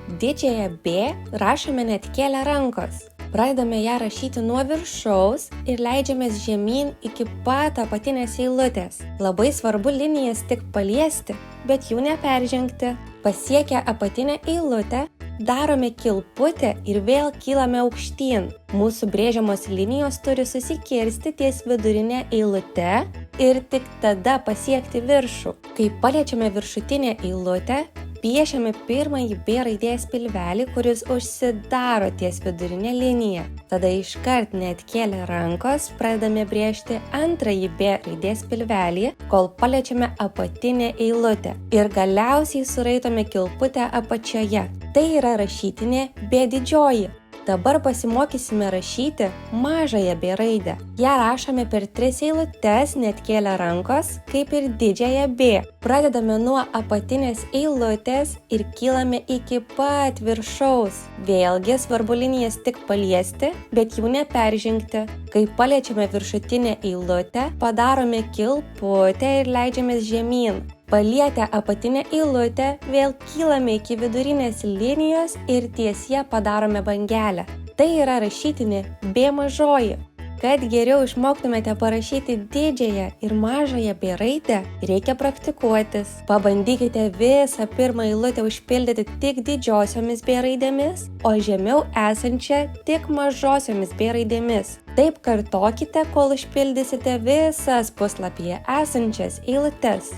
Didžiąją B rašome net kėlę rankos. Pradedame ją rašyti nuo viršaus ir leidžiamės žemyn iki pat apatinės eilutės. Labai svarbu linijas tik paliesti, bet jų neperžengti. Pasiekę apatinę eilutę, darome kilputę ir vėl kylame aukštyn. Mūsų brėžiamos linijos turi susikirsti ties vidurinė eilute ir tik tada pasiekti viršų. Kai paliečiame viršutinę eilutę, piešiame pirmąjį B raidės pilvelį, kuris užsidaro ties vidurinė linija. Tada iškart neatkėlę rankos pradedame brėžti antrąjį B raidės pilvelį, kol paliečiame apatinę eilutę. Ir galiausiai suraitome kilputę apačioje. Tai yra rašytinė B didžioji. Dabar pasimokysime rašyti mažąją B raidę. Ją rašome per 3 eilutes neatkėlę rankos, kaip ir didžiąją B. Pradedame nuo apatinės eilutės ir kylame iki pat viršaus. Vėlgi svarbu linijas tik paliesti, bet jų neperžengti. Kai paliečiame viršutinę eilutę, padarome kilputę ir leidžiamės žemyn. Palietę apatinę eilutę, vėl kylame iki vidurinės linijos ir ties ją padarome bangelę. Tai yra rašytinė B mažoji. Kad geriau išmoktumėte parašyti didžiąją ir mažąją B raidę, reikia praktikuotis. Pabandykite visą pirmą eilutę užpildyti tik didžiosiomis B raidėmis, o žemiau esančią tik mažosiomis B raidėmis. Taip kartokite, kol užpildysite visas puslapyje esančias eilutes.